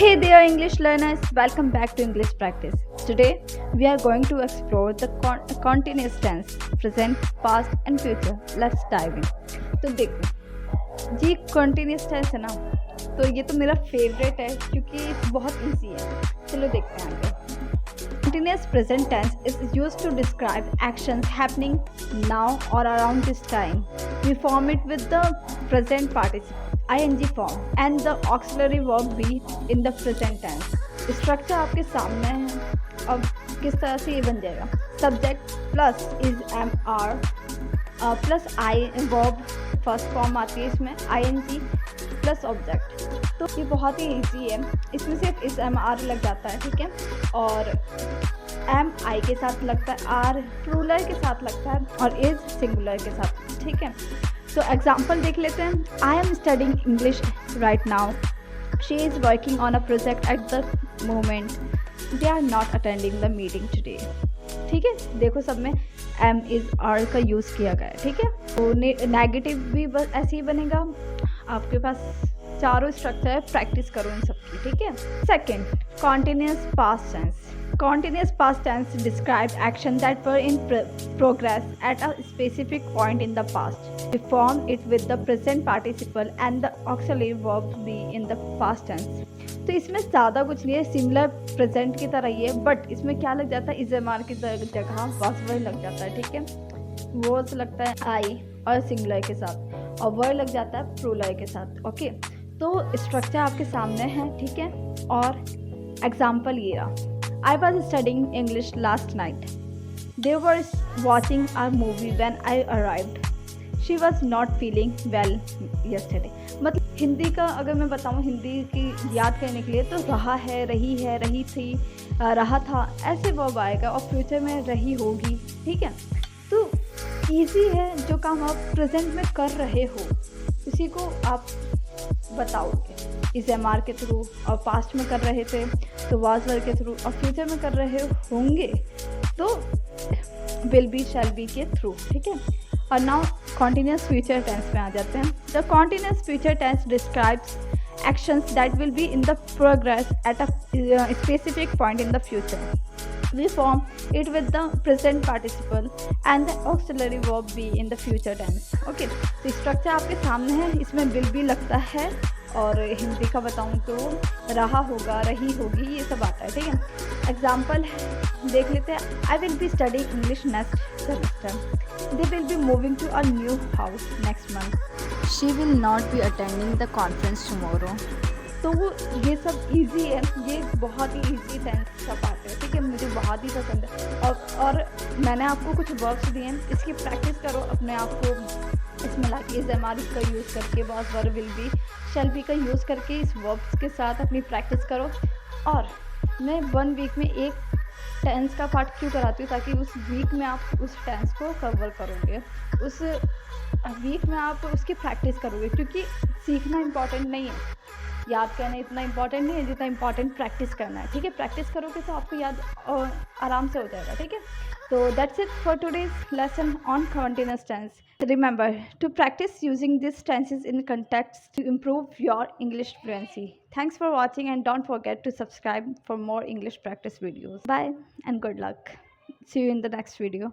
Hey there, English learners. Welcome back to English Practice. Today, we are going to explore the continuous tense, present, past, and future. Let's dive in. तो देखो, जी continuous tense है ना, तो ये तो मेरा favourite है क्योंकि बहुत इजी है. चलो देखते हैं आगे. Continuous present tense is used to describe actions happening now or around this time. We form it with the present participle ing form and the auxiliary verb be in the present tense. Structure आपके सामने है. अब किस तरह से ये बन जाएगा? Subject plus is am are plus I verb first form आती है इसमें ing प्लस ऑब्जेक्ट. तो ये बहुत ही इजी है. इसमें सिर्फ इज एम आर लग जाता है, ठीक है, और एम आई के साथ लगता है, आर प्लूरल के साथ लगता है और इज सिंगुलर के साथ, ठीक है. तो एग्जाम्पल देख लेते हैं. I am studying English right now. She is working on a project at the moment. They are not attending the meeting today. ठीक है, देखो सब में एम इज आर का यूज़ किया गया है, ठीक है. तो नेगेटिव भी बस ऐसे ही बनेगा. आपके पास चारों स्ट्रक्चर है, प्रैक्टिस करो इन सबकी, ठीक है. Second, continuous past tense. Continuous past tense describes actions that were in progress at a specific point in the past. We form it with the present participle and the auxiliary verb be in the past tense. तो इसमें ज़्यादा कुछ नहीं है, similar present की तरह ही है, but इसमें क्या लग जाता है, इज एम आर की जगह वाज वर्ड लग जाता है, ठीक है. वर्ड लगता है आई और सिंगुलर के साथ और वर्ड लग जाता है प्लूरल के साथ. ओके, तो स्ट्रक्चर आपके सामने है, ठीक है. और एग्जाम्पल ये रहा. I was studying English last night. They were watching our movie when I arrived. She was not feeling well yesterday. मतलब हिंदी का अगर मैं बताऊँ, हिंदी की याद करने के लिए तो रहा है, रही थी, रहा था, ऐसे वर्ब आएगा और फ्यूचर में रही होगी, ठीक है. तो ईजी है. जो काम आप प्रेजेंट में कर रहे हो उसी को आप बताओगे इस एम आर के थ्रू, और पास्ट में कर रहे थे तो वाज वर्ड के थ्रू, और फ्यूचर में कर रहे होंगे तो विल बी शैल बी के थ्रू, ठीक है. और नाउ कॉन्टिन्यूस फ्यूचर टेंस में आ जाते हैं. The continuous future tense describes actions that will be in the progress at a specific point in the future. We form it with the present participle and the auxiliary verb be in the future tense. Okay, तो structure आपके सामने है. इसमें will be लगता है और हिंदी का बताऊँ तो रहा होगा, रही होगी, ये सब आता है, ठीक है. एग्जाम्पल देख लेते हैं. I will be studying English next semester. They will be moving to a new house next month. She will not be attending the conference tomorrow. तो वो ये सब इजी है. ये बहुत ही इजी टेंस का पार्ट है, ठीक है. मुझे बहुत ही पसंद है. और मैंने आपको कुछ वर्ब्स दिए हैं, इसकी प्रैक्टिस करो अपने आप को. इसमें लाके इज एम आर का यूज़ करके, was verb will be shall be का यूज़ करके इस वर्ब्स के साथ अपनी प्रैक्टिस करो. और मैं 1 वीक में एक टेंस का पार्ट क्यों कराती हूँ, ताकि उस वीक में आप उस टेंस को कवर करोगे, उस वीक में आप उसकी प्रैक्टिस करोगे. क्योंकि सीखना इम्पॉर्टेंट नहीं है, याद करना इतना इम्पॉर्टेंट नहीं है जितना इम्पॉर्टेंट प्रैक्टिस करना है, ठीक है. प्रैक्टिस करोगे तो आपको याद आराम से हो जाएगा, ठीक है. So that's it for today's lesson on continuous tense. Remember to practice using these tenses in context to improve your English fluency. Thanks for watching and don't forget to subscribe for more English practice videos. Bye and good luck. See you in the next video.